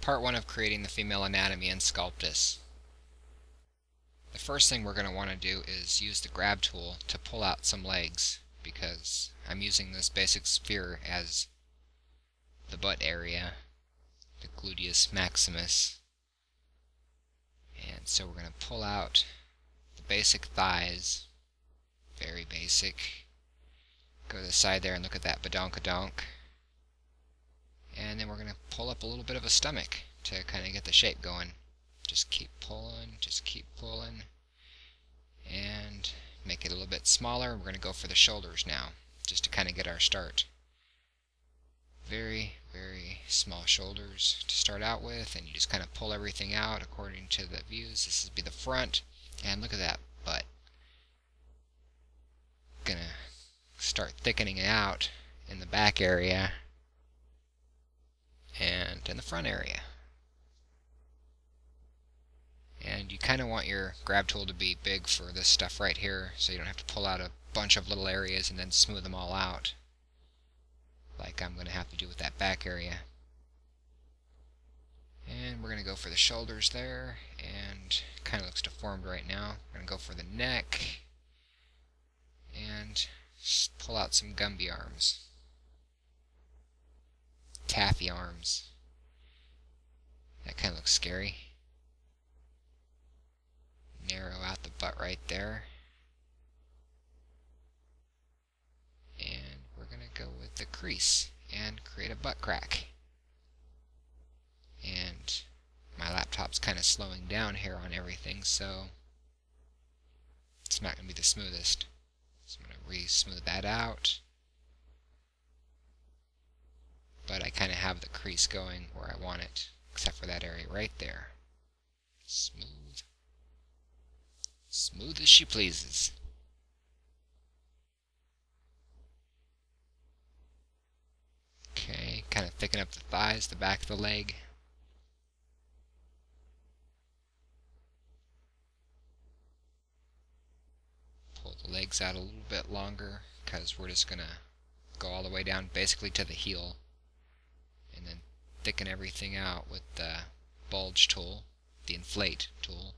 Part 1 of creating the female anatomy in Sculptris. The first thing we're going to want to do is use the grab tool to pull out some legs, because I'm using this basic sphere as the butt area, the gluteus maximus. And so we're going to pull out the basic thighs, very basic. Go to the side there and look at that badonkadonk. And then we're going to pull up a little bit of a stomach to kind of get the shape going. Just keep pulling, and make it a little bit smaller. We're going to go for the shoulders now, just to kind of get our start. Very, very small shoulders to start out with, and you just kind of pull everything out according to the views. This would be the front, and look at that butt. Gonna start thickening it out in the back area and in the front area. And you kind of want your grab tool to be big for this stuff right here, so you don't have to pull out a bunch of little areas and then smooth them all out, like I'm going to have to do with that back area. And we're going to go for the shoulders there, and kind of looks deformed right now. We're going to go for the neck, and pull out some Gumby arms. Taffy arms. That kind of looks scary. Narrow out the butt right there. And we're going to go with the crease and create a butt crack. And my laptop's kind of slowing down here on everything, so it's not going to be the smoothest. So I'm going to re-smooth that out. But I kind of have the crease going where I want it, except for that area right there. Smooth. Smooth as she pleases. Okay, kind of thicken up the thighs, the back of the leg. Pull the legs out a little bit longer, because we're just going to go all the way down basically to the heel. And then thicken everything out with the bulge tool, the inflate tool.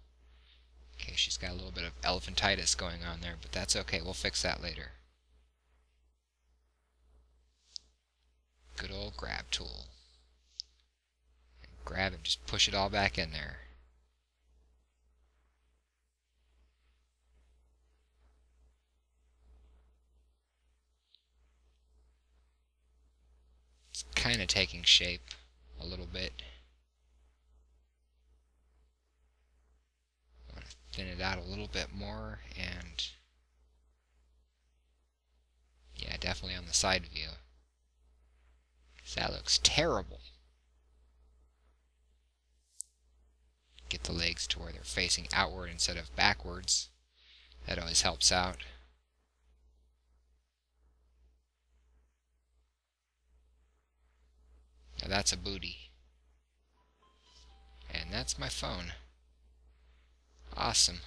Okay, she's got a little bit of elephantitis going on there, but that's okay, we'll fix that later. Good old grab tool. And grab and just push it all back in there. It's kind of taking shape a little bit. Thin it out a little bit more, and yeah, definitely on the side view. 'Cause that looks terrible. Get the legs to where they're facing outward instead of backwards. That always helps out. Now that's a booty. And that's my phone. Awesome.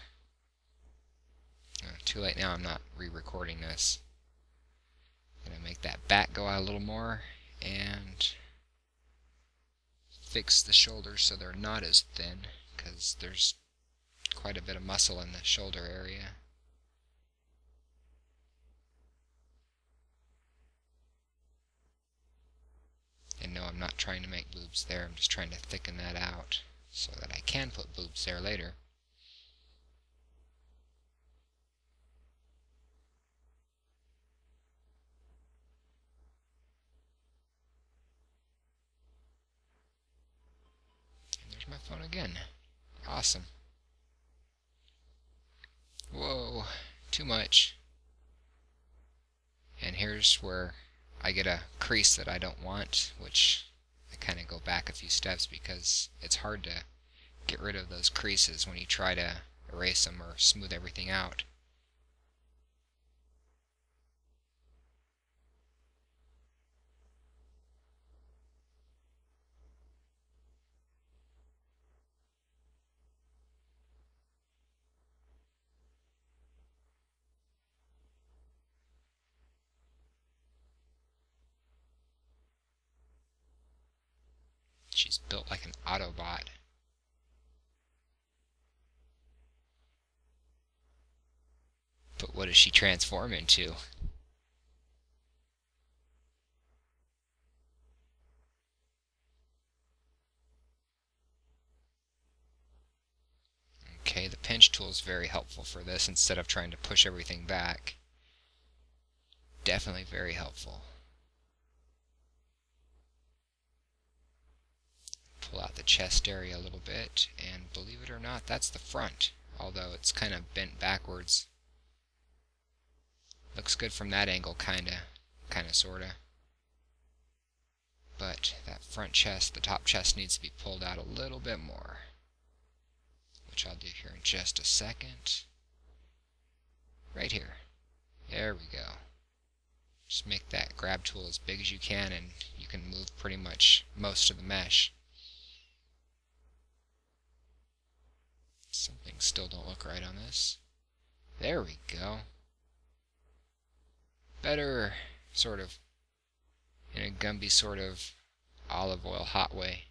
Too late now, I'm not re-recording this. I'm going to make that back go out a little more and fix the shoulders so they're not as thin, because there's quite a bit of muscle in the shoulder area. And no, I'm not trying to make boobs there, I'm just trying to thicken that out so that I can put boobs there later. My phone again. Awesome. Whoa, too much. And here's where I get a crease that I don't want, which I kind of go back a few steps because it's hard to get rid of those creases when you try to erase them or smooth everything out. She's built like an auto spot. But what does she transform into? Okay, the pinch tool is very helpful for this instead of trying to push everything back. Definitely very helpful. Pull out the chest area a little bit, and believe it or not, that's the front, although it's kind of bent backwards. Looks good from that angle, kinda, sorta. But that front chest, the top chest, needs to be pulled out a little bit more, which I'll do here in just a second. Right here. There we go. Just make that grab tool as big as you can, and you can move pretty much most of the mesh. Some things still don't look right on this. There we go. Better, sort of, in a Gumby sort of olive oil hot way.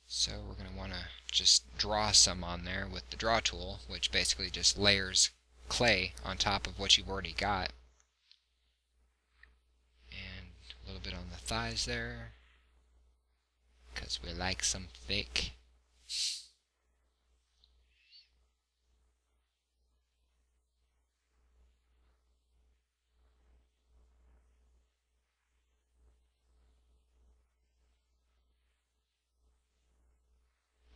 So we're going to want to just draw some on there with the draw tool, which basically just layers clay on top of what you've already got. And a little bit on the thighs there, because we like some thick.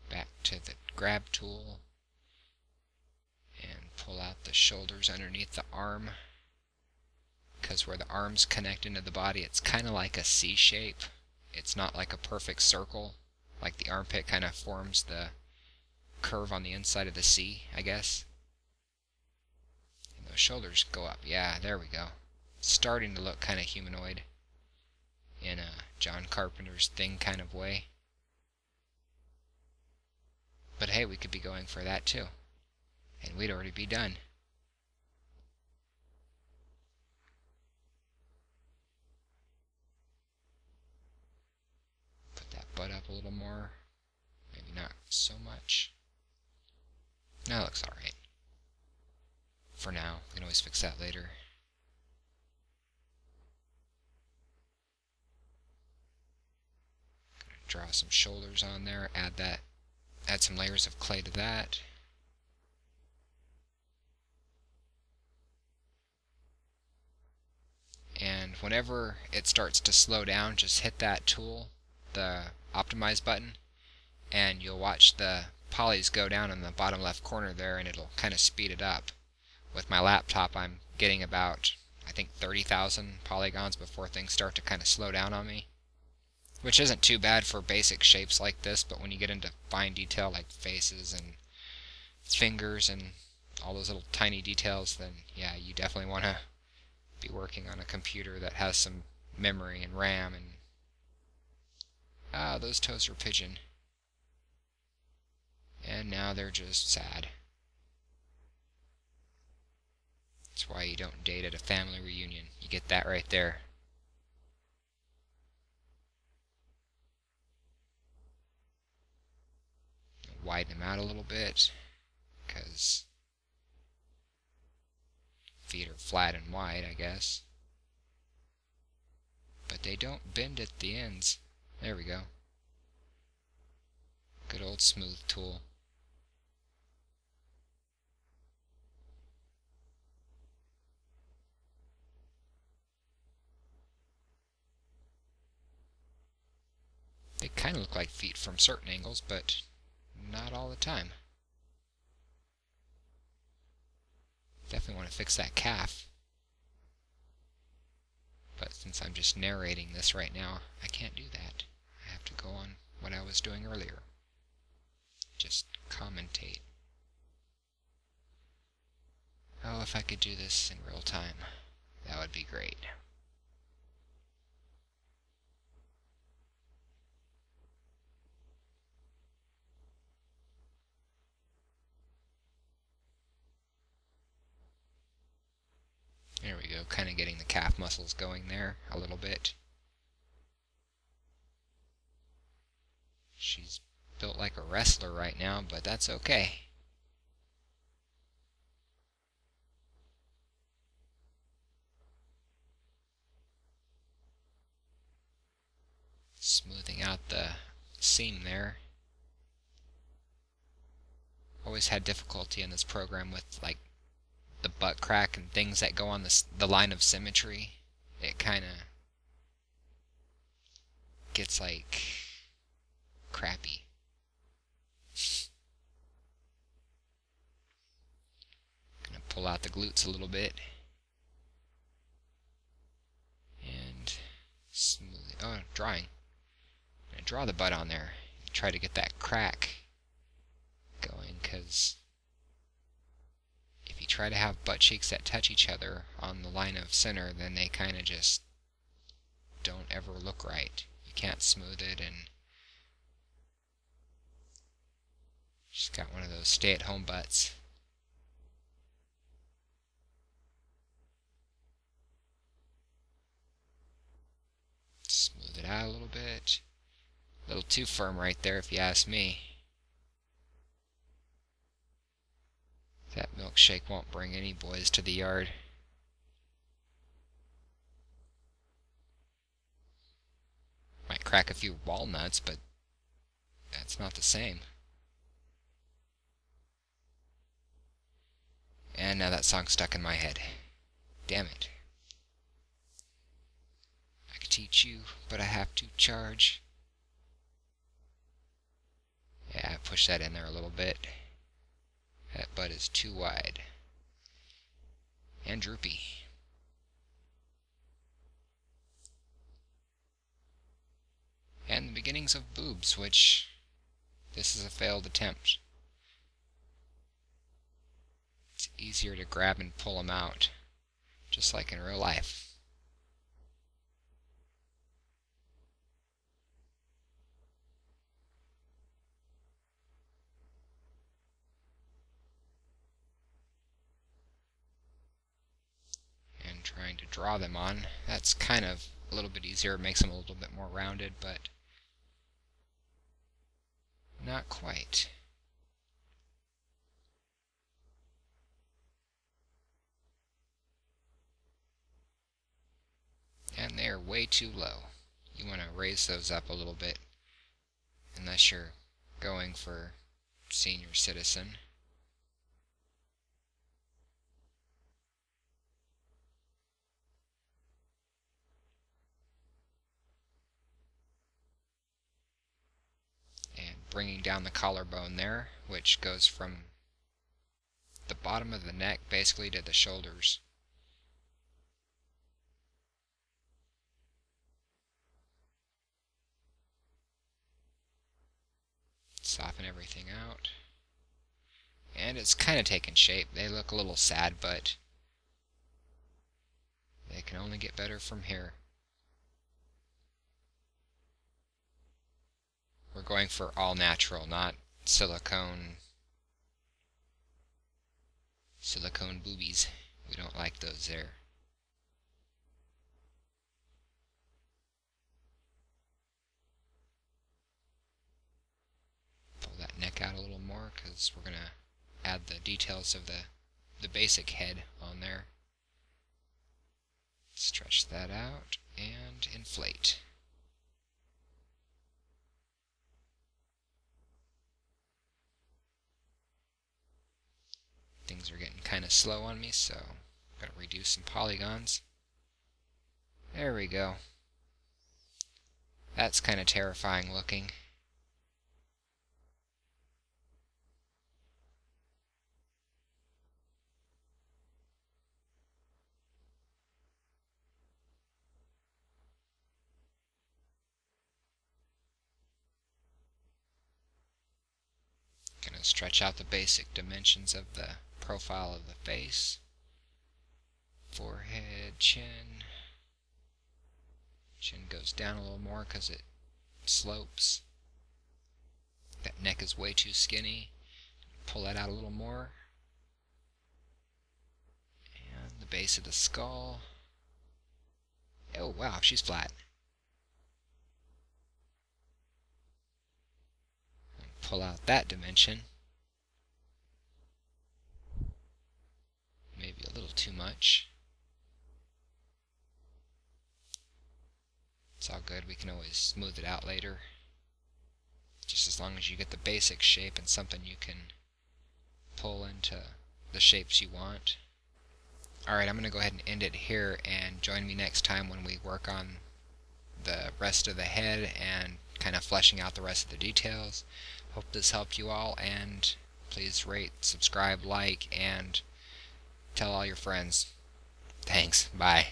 Back to the grab tool and pull out the shoulders underneath the arm, because where the arms connect into the body, it's kind of like a C shape. It's not like a perfect circle, like the armpit kind of forms the curve on the inside of the C, I guess. And those shoulders go up. Yeah, there we go. Starting to look kind of humanoid in a John Carpenter's Thing kind of way. But hey, we could be going for that too, and we'd already be done. Put that butt up a little more. Maybe not so much. No, that looks alright. For now, we can always fix that later. Gonna draw some shoulders on there, add some layers of clay to that. And whenever it starts to slow down, just hit that tool, the optimize button, and you'll watch the polys go down in the bottom left corner there, and it'll kind of speed it up. With my laptop, I'm getting about, I think, 30,000 polygons before things start to kind of slow down on me. Which isn't too bad for basic shapes like this, but when you get into fine detail like faces and fingers and all those little tiny details, then yeah, you definitely want to be working on a computer that has some memory and RAM. And those toes are pigeon, and now they're just sad. That's why you don't date at a family reunion. You get that right there. Widen them out a little bit, because feet are flat and wide, I guess. But they don't bend at the ends. There we go. Good old smooth tool. They kind of look like feet from certain angles, but not all the time. Definitely want to fix that calf. But since I'm just narrating this right now, I can't do that. I have to go on what I was doing earlier. Just commentate. Oh, if I could do this in real time, that would be great. kind of getting the calf muscles going there a little bit. She's built like a wrestler right now, but that's okay. Smoothing out the seam there. Always had difficulty in this program with like the butt crack and things that go on the line of symmetry. It kind of gets like crappy. Gonna pull out the glutes a little bit and smooth. Oh, drawing. I'm gonna draw the butt on there. Try to get that crack going, because if you try to have butt cheeks that touch each other on the line of center, then they kind of just don't ever look right. You can't smooth it, and she's got one of those stay-at-home butts. Smooth it out a little bit. A little too firm right there, if you ask me. That milkshake won't bring any boys to the yard. Might crack a few walnuts, but that's not the same. And now that song's stuck in my head. Damn it. I could teach you, but I have to charge. Yeah, push that in there a little bit. That butt is too wide. And droopy. And the beginnings of boobs, which this is a failed attempt. It's easier to grab and pull them out, just like in real life. Trying to draw them on. That's kind of a little bit easier, it makes them a little bit more rounded, but not quite. And they are way too low. You want to raise those up a little bit, unless you're going for senior citizen. Bringing down the collarbone there, which goes from the bottom of the neck basically to the shoulders. Soften everything out. And it's kind of taken shape. They look a little sad, but they can only get better from here. We're going for all natural, not silicone boobies. We don't like those there. Pull that neck out a little more, because we're going to add the details of the basic head on there. Stretch that out and inflate. Things are getting kind of slow on me, so I'm going to reduce some polygons. There we go. That's kind of terrifying looking. Going to stretch out the basic dimensions of the profile of the face. Forehead, chin. Chin goes down a little more because it slopes. That neck is way too skinny. Pull that out a little more. And the base of the skull. Oh wow, she's flat. Pull out that dimension. Maybe a little too much. It's all good, we can always smooth it out later. Just as long as you get the basic shape and something you can pull into the shapes you want. Alright, I'm going to go ahead and end it here, and join me next time when we work on the rest of the head and kind of fleshing out the rest of the details. Hope this helped you all, and please rate, subscribe, like, and tell all your friends. Thanks. Bye.